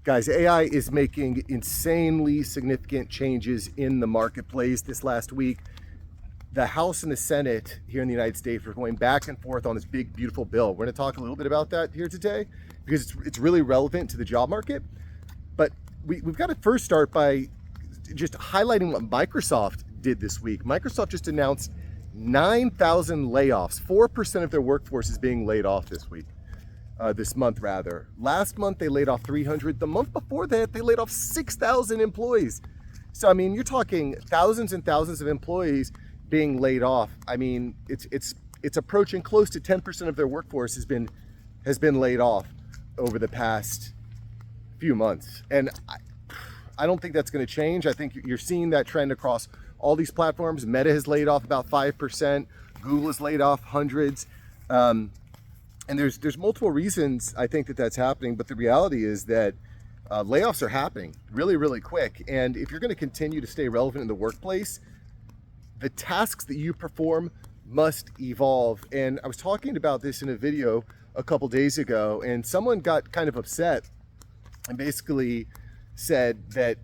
Guys, AI is making insanely significant changes in the marketplace. This last week, the House and the Senate here in the United States were going back and forth on this big, beautiful bill. We're going to talk a little bit about that here today because it's really relevant to the job market. But we've got to first start by just highlighting what Microsoft did this week. Microsoft just announced 9,000 layoffs. 4% of their workforce is being laid off this month rather. Last month they laid off 300. The month before that they laid off 6,000 employees. So I mean, you're talking thousands and thousands of employees being laid off. I mean, it's approaching close to 10% of their workforce has been laid off over the past few months. And I don't think that's going to change. I think you're seeing that trend across all these platforms. Meta has laid off about 5%. Google has laid off hundreds. And there's multiple reasons I think that's happening, but the reality is that layoffs are happening really, really quick. And if you're going to continue to stay relevant in the workplace, the tasks that you perform must evolve. And I was talking about this in a video a couple days ago, and someone got kind of upset and basically said that,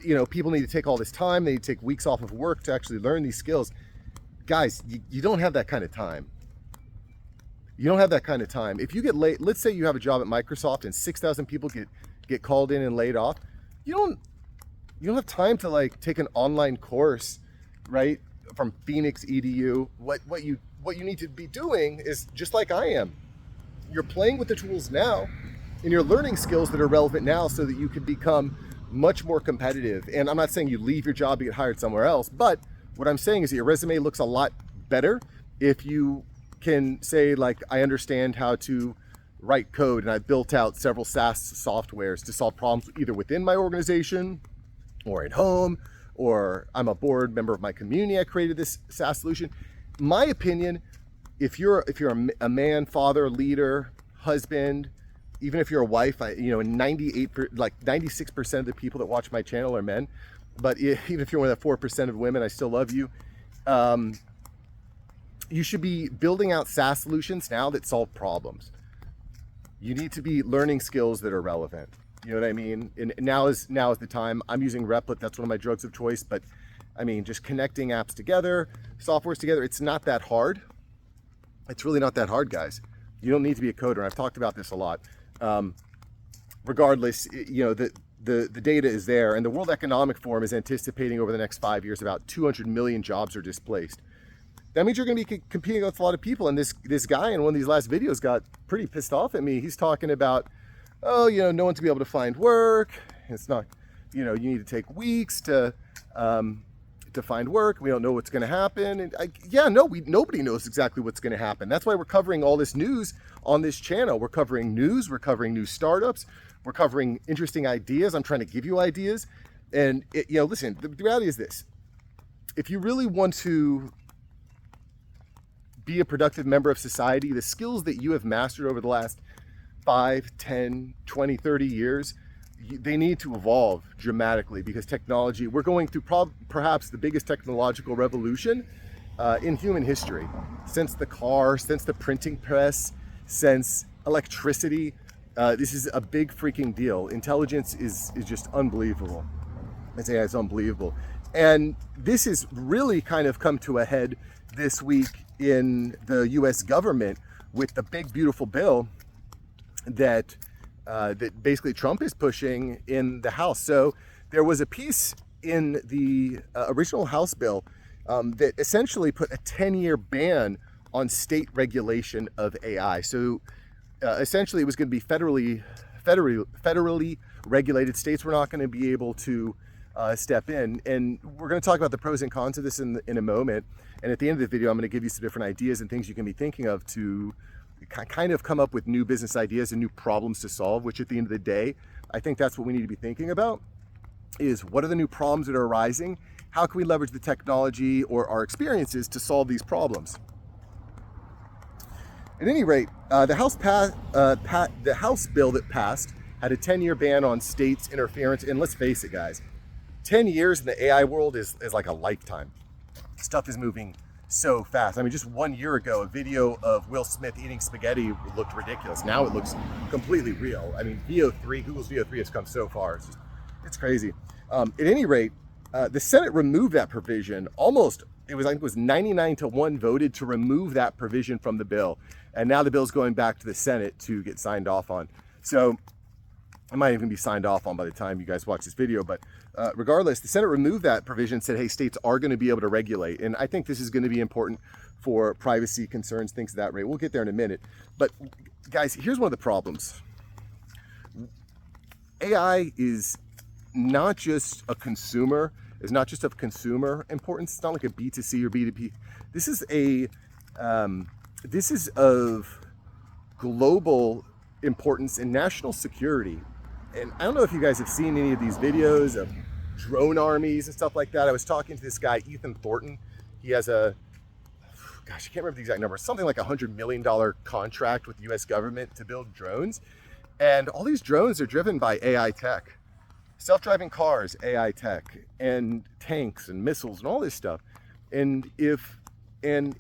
you know, people need to take all this time, they need to take weeks off of work to actually learn these skills. Guys, you don't have that kind of time. You don't have that kind of time. If you get late, let's say you have a job at Microsoft and 6,000 people get called in and laid off. You don't have time to like take an online course, right? From Phoenix EDU. What you need to be doing is just like I am. You're playing with the tools now and you're learning skills that are relevant now so that you can become much more competitive. And I'm not saying you leave your job to get hired somewhere else, but what I'm saying is that your resume looks a lot better if you can say, like, I understand how to write code and I built out several SaaS softwares to solve problems either within my organization or at home, or I'm a board member of my community, I created this SaaS solution. My opinion, if you're a man, father, leader, husband, even if you're a wife, 96% of the people that watch my channel are men, but even if you're one of the 4% of women, I still love you. You should be building out SaaS solutions now that solve problems. You need to be learning skills that are relevant. You know what I mean? And now is the time. I'm using Replit. That's one of my drugs of choice. But I mean, just connecting apps together, softwares together, it's not that hard. It's really not that hard, guys. You don't need to be a coder. I've talked about this a lot. Regardless, you know, the data is there, and the World Economic Forum is anticipating over the next 5 years about 200 million jobs are displaced. That means you're going to be competing with a lot of people. And this guy in one of these last videos got pretty pissed off at me. He's talking about, oh, you know, no one's going to be able to find work. It's not, you know, you need to take weeks to find work. We don't know what's going to happen. And nobody knows exactly what's going to happen. That's why we're covering all this news on this channel. We're covering news. We're covering new startups. We're covering interesting ideas. I'm trying to give you ideas. And, listen, the reality is this. If you really want to be a productive member of society, the skills that you have mastered over the last 5, 10, 20, 30 years, they need to evolve dramatically because technology, we're going through perhaps the biggest technological revolution in human history. Since the car, since the printing press, since electricity, this is a big freaking deal. Intelligence is just unbelievable. I say it's unbelievable. And this has really kind of come to a head this week in the US government with the big, beautiful bill that basically Trump is pushing in the House. So there was a piece in the original House bill that essentially put a 10-year ban on state regulation of AI. So essentially it was going to be federally regulated. States were not going to be able to step in. And we're going to talk about the pros and cons of this in a moment. And at the end of the video, I'm going to give you some different ideas and things you can be thinking of to kind of come up with new business ideas and new problems to solve, which at the end of the day, I think that's what we need to be thinking about, is what are the new problems that are arising? How can we leverage the technology or our experiences to solve these problems? At any rate, the House bill that passed had a 10-year ban on states' interference. And let's face it, guys, 10 years in the AI world is like a lifetime. Stuff is moving so fast. I mean, just 1 year ago, a video of Will Smith eating spaghetti looked ridiculous. Now it looks completely real. I mean, VO3, Google's VO3 has come so far. It's crazy. At any rate, the Senate removed that provision almost. I think it was 99-1 voted to remove that provision from the bill. And now the bill's going back to the Senate to get signed off on. So it might even be signed off on by the time you guys watch this video. But regardless, the Senate removed that provision, said, hey, states are going to be able to regulate. And I think this is going to be important for privacy concerns, things of that rate. We'll get there in a minute. But guys, here's one of the problems. AI is not just a consumer. It's not just of consumer importance. It's not like a B2C or B2B. This is of global importance and national security. And I don't know if you guys have seen any of these videos of drone armies and stuff like that. I was talking to this guy, Ethan Thornton. He has I can't remember the exact number, something like $100 million contract with the US government to build drones. And all these drones are driven by AI tech. Self-driving cars, AI tech, and tanks and missiles and all this stuff. And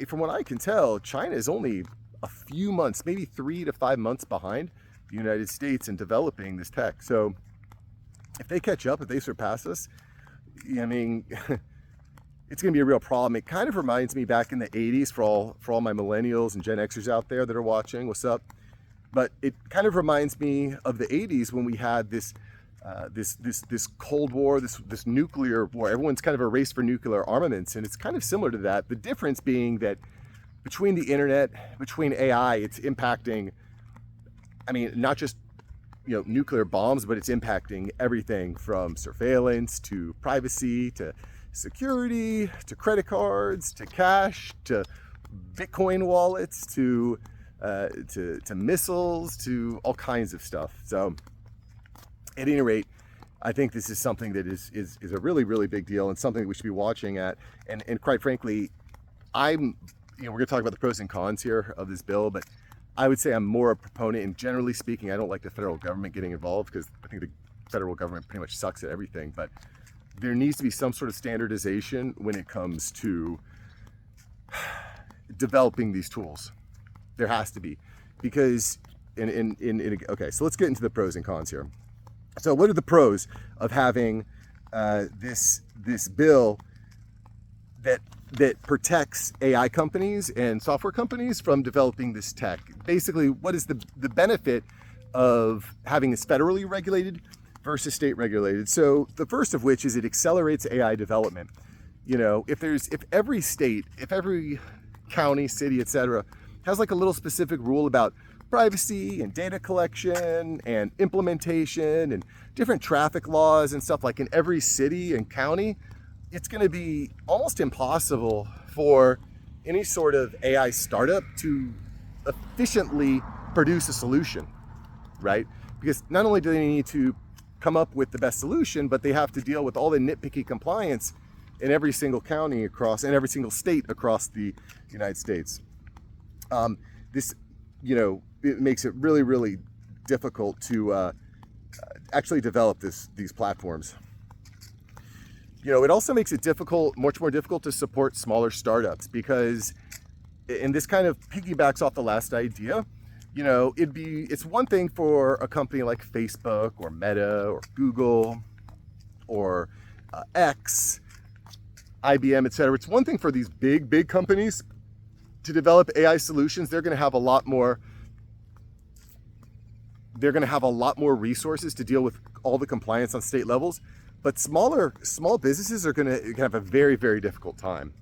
from what I can tell, China is only a few months, maybe 3 to 5 months behind the United States in developing this tech. So if they catch up, if they surpass us, I mean, it's going to be a real problem. It kind of reminds me back in the 80s for all my millennials and Gen Xers out there that are watching. What's up? But it kind of reminds me of the 80s when we had this Cold War, this nuclear war. Everyone's kind of a race for nuclear armaments, and it's kind of similar to that. The difference being that between the internet, between AI, it's impacting, I mean, not just nuclear bombs, but it's impacting everything from surveillance to privacy to security to credit cards to cash to Bitcoin wallets to missiles to all kinds of stuff. So at any rate, I think this is something that is a really, really big deal and something that we should be watching at. And quite frankly, we're going to talk about the pros and cons here of this bill, but I would say I'm more a proponent, and generally speaking, I don't like the federal government getting involved because I think the federal government pretty much sucks at everything. But there needs to be some sort of standardization when it comes to developing these tools. There has to be, because okay, so let's get into the pros and cons here. So what are the pros of having this bill that protects AI companies and software companies from developing this tech? Basically, what is the benefit of having this federally regulated versus state regulated? So the first of which is it accelerates AI development. If every state, if every county, city, etc., has like a little specific rule about privacy and data collection and implementation and different traffic laws and stuff, like in every city and county, it's going to be almost impossible for any sort of AI startup to efficiently produce a solution, right? Because not only do they need to come up with the best solution, but they have to deal with all the nitpicky compliance in every single county across, and every single state across the United States. It makes it really, really difficult to actually develop these platforms. It also makes it much more difficult to support smaller startups, because, and this kind of piggybacks off the last idea, it's one thing for a company like Facebook or Meta or Google or X, IBM, etc. It's one thing for these big companies to develop AI solutions. They're going to have a lot more resources to deal with all the compliance on state levels. But small businesses are going to have a very, very difficult time.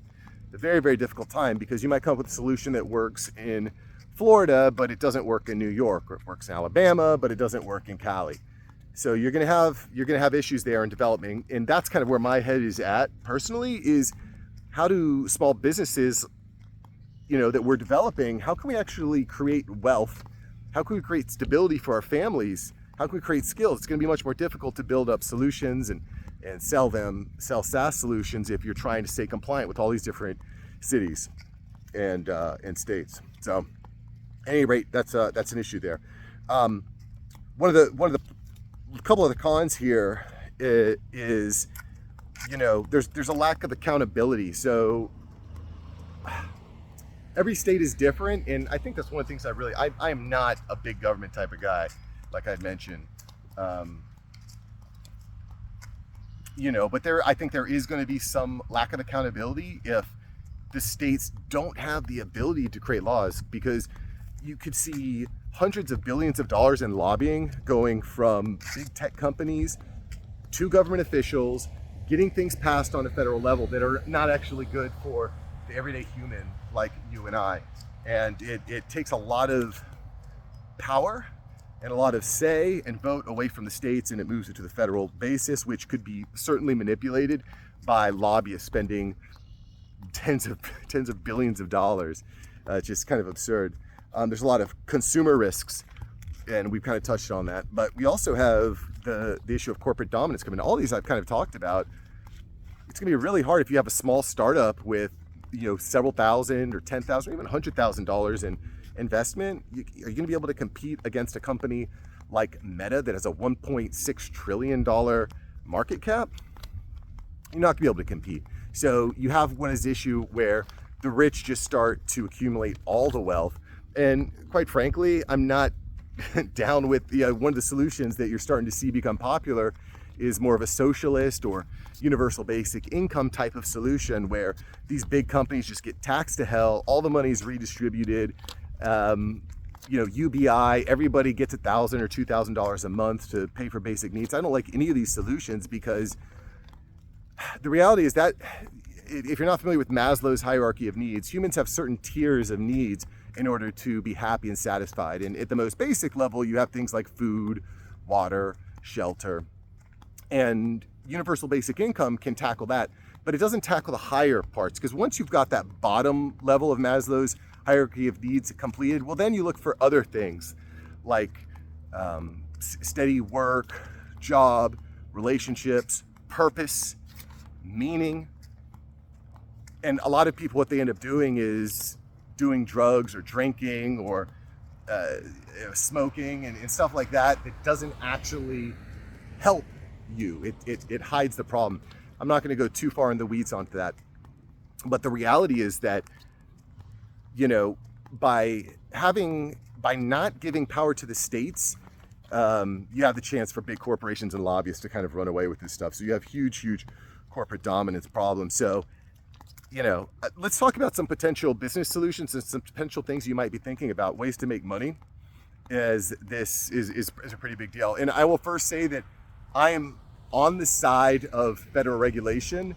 A very, very difficult time, because you might come up with a solution that works in Florida, but it doesn't work in New York, or it works in Alabama, but it doesn't work in Cali. So you're going to have issues there in developing, and that's kind of where my head is at personally, is how do small businesses, that we're developing, how can we actually create wealth? How can we create stability for our families? How can we create skills? It's going to be much more difficult to build up solutions and sell SaaS solutions if you're trying to stay compliant with all these different cities and states. So, at any rate, that's an issue there. A couple of the cons here is, there's a lack of accountability. So every state is different, and I think that's one of the things I am not a big government type of guy, like I'd mentioned. But I think there is going to be some lack of accountability if the states don't have the ability to create laws, because you could see hundreds of billions of dollars in lobbying going from big tech companies to government officials, getting things passed on a federal level that are not actually good for the everyday human like you and I. And it takes a lot of power and a lot of say and vote away from the states, and it moves it to the federal basis, which could be certainly manipulated by lobbyists spending tens of billions of dollars. It's just kind of absurd. There's a lot of consumer risks, and we've kind of touched on that. But we also have the issue of corporate dominance coming. All these I've kind of talked about. It's going to be really hard if you have a small startup with several thousand or $10,000 or even $100,000 in investment. Are you going to be able to compete against a company like Meta that has a $1.6 trillion market cap? You're not going to be able to compete. So you have one issue where the rich just start to accumulate all the wealth. And quite frankly, I'm not down with one of the solutions that you're starting to see become popular is more of a socialist or universal basic income type of solution, where these big companies just get taxed to hell, all the money is redistributed. UBI, everybody gets $1,000 or $2,000 a month to pay for basic needs. I don't like any of these solutions, because the reality is that if you're not familiar with Maslow's hierarchy of needs, humans have certain tiers of needs in order to be happy and satisfied. And at the most basic level, you have things like food, water, shelter, and universal basic income can tackle that, but it doesn't tackle the higher parts, because once you've got that bottom level of Maslow's hierarchy of needs completed, well, then you look for other things like steady work, job, relationships, purpose, meaning. And a lot of people, what they end up doing is doing drugs or drinking or smoking and stuff like that doesn't actually help you. It hides the problem. I'm not going to go too far in the weeds onto that, but the reality is that by not giving power to the states, you have the chance for big corporations and lobbyists to kind of run away with this stuff. So you have huge corporate dominance problems. So let's talk about some potential business solutions and some potential things you might be thinking about, ways to make money, as this is a pretty big deal. And I will first say that I am on the side of federal regulation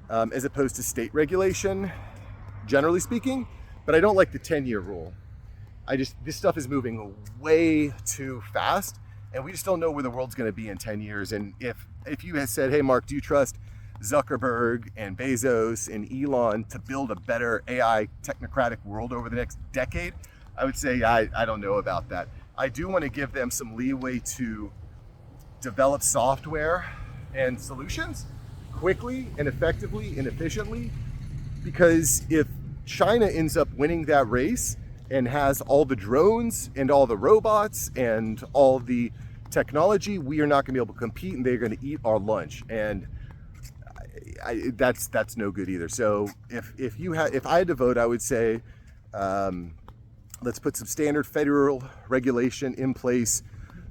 as opposed to state regulation, generally speaking, but I don't like the 10-year rule. This stuff is moving way too fast, and we just don't know where the world's going to be in 10 years. And if you had said, hey, Mark, do you trust Zuckerberg and Bezos and Elon to build a better AI technocratic world over the next decade, I would say I don't know about that. I do want to give them some leeway to develop software and solutions quickly and effectively and efficiently, because if China ends up winning that race and has all the drones and all the robots and all the technology, we are not going to be able to compete, and they're going to eat our lunch. And that's no good either. So if I had to vote, I would say let's put some standard federal regulation in place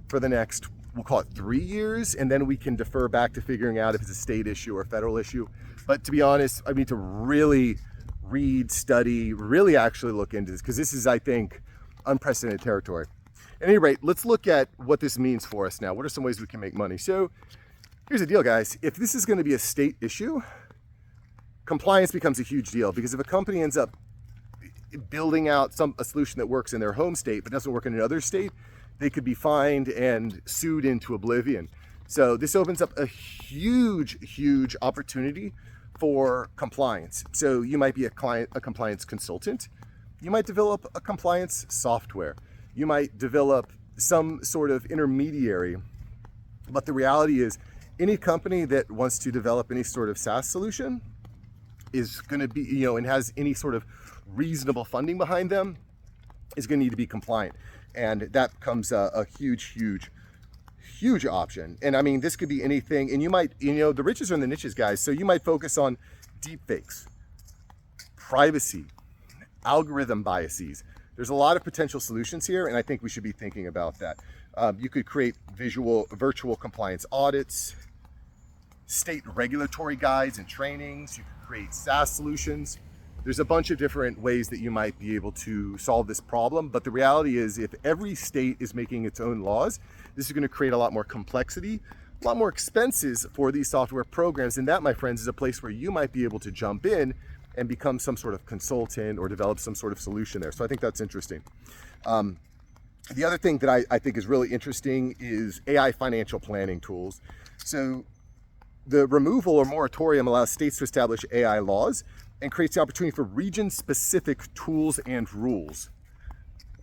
for the next, we'll call it 3 years, and then we can defer back to figuring out if it's a state issue or a federal issue. But to be honest, I need to really read, study, really actually look into this, because this is, I think, unprecedented territory. At any rate, let's look at what this means for us now. What are some ways we can make money? So here's the deal, guys. If this is going to be a state issue, compliance becomes a huge deal, because if a company ends up building out a solution that works in their home state but doesn't work in another state, they could be fined and sued into oblivion. So this opens up a huge opportunity for compliance. So you might be a compliance consultant. You might develop a compliance software. You might develop some sort of intermediary. But the reality is, any company that wants to develop any sort of SaaS solution is going to be, and has any sort of reasonable funding behind them, is going to need to be compliant. And that becomes a huge option. And I mean, this could be anything. And you might, the riches are in the niches, guys. So you might focus on deep fakes, privacy, algorithm biases. There's a lot of potential solutions here, and I think we should be thinking about that. You could create virtual compliance audits, state regulatory guides and trainings. You could create SaaS solutions. There's a bunch of different ways that you might be able to solve this problem, but the reality is if every state is making its own laws, this is going to create a lot more complexity, a lot more expenses for these software programs, and that, my friends, is a place where you might be able to jump in and become some sort of consultant or develop some sort of solution there. So I think that's interesting. The other thing that I think is really interesting is AI financial planning tools. So the removal or moratorium allows states to establish AI laws and creates the opportunity for region-specific tools and rules.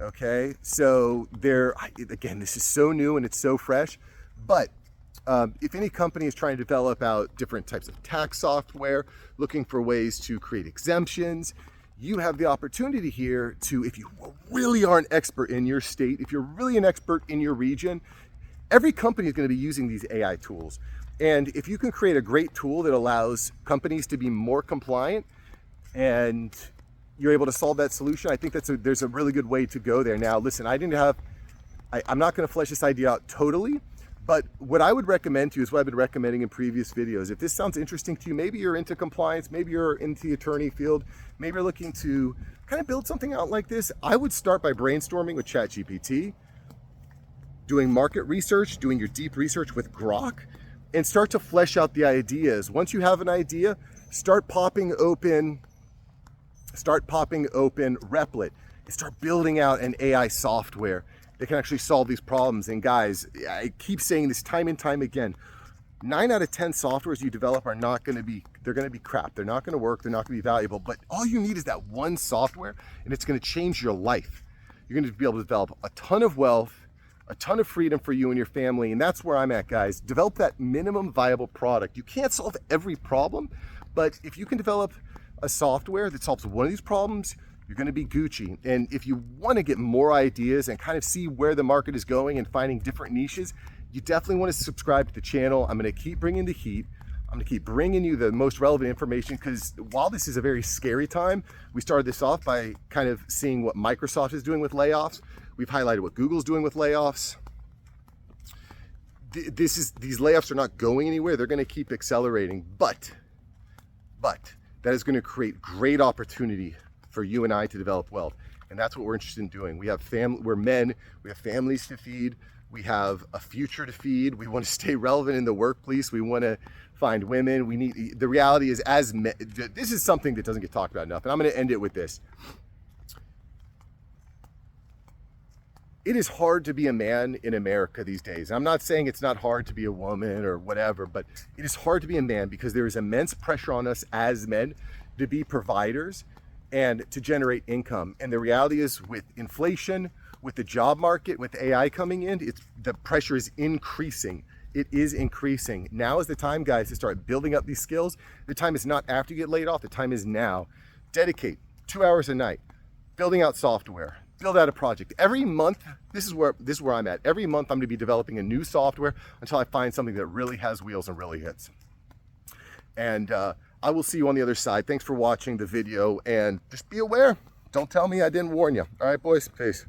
Okay, so again, this is so new and it's so fresh, but if any company is trying to develop out different types of tax software, looking for ways to create exemptions, you have the opportunity here to, if you really are an expert in your state, if you're really an expert in your region, every company is going to be using these AI tools. And if you can create a great tool that allows companies to be more compliant and you're able to solve that solution, I think there's a really good way to go there. Now, listen, I'm not going to flesh this idea out totally, but what I would recommend to you is what I've been recommending in previous videos. If this sounds interesting to you, maybe you're into compliance, maybe you're into the attorney field, maybe you're looking to kind of build something out like this, I would start by brainstorming with ChatGPT, doing market research, doing your deep research with Grok, and start to flesh out the ideas. Once you have an idea, start popping open Replit and start building out an AI software that can actually solve these problems. And guys, I keep saying this time and time again, 9 out of 10 softwares you develop are not going to be, they're going to be crap. They're not going to work. They're not going to be valuable, but all you need is that one software and it's going to change your life. You're going to be able to develop a ton of wealth, a ton of freedom for you and your family. And that's where I'm at, guys. Develop that minimum viable product. You can't solve every problem, but if you can develop a software that solves one of these problems, you're going to be Gucci. And if you want to get more ideas and kind of see where the market is going and finding different niches, you definitely want to subscribe to the channel. I'm going to keep bringing the heat. I'm going to keep bringing you the most relevant information, because while this is a very scary time, we started this off by kind of seeing what Microsoft is doing with layoffs. We've highlighted what Google's doing with layoffs. These layoffs are not going anywhere. They're going to keep accelerating, but that is going to create great opportunity for you and I to develop wealth. And that's what we're interested in doing. We're men, we have families to feed, we have a future to feed, we want to stay relevant in the workplace, we want to find women, the reality is, as men, this is something that doesn't get talked about enough, and I'm going to end it with this. It is hard to be a man in America these days. I'm not saying it's not hard to be a woman or whatever, but it is hard to be a man because there is immense pressure on us as men to be providers and to generate income. And the reality is, with inflation, with the job market, with AI coming in, the pressure is increasing. It is increasing. Now is the time, guys, to start building up these skills. The time is not after you get laid off. The time is now. Dedicate 2 hours a night, building out software, build out a project. Every month, this is where I'm at. Every month I'm going to be developing a new software until I find something that really has wheels and really hits. And I will see you on the other side. Thanks for watching the video, and just be aware. Don't tell me I didn't warn you. All right, boys, peace.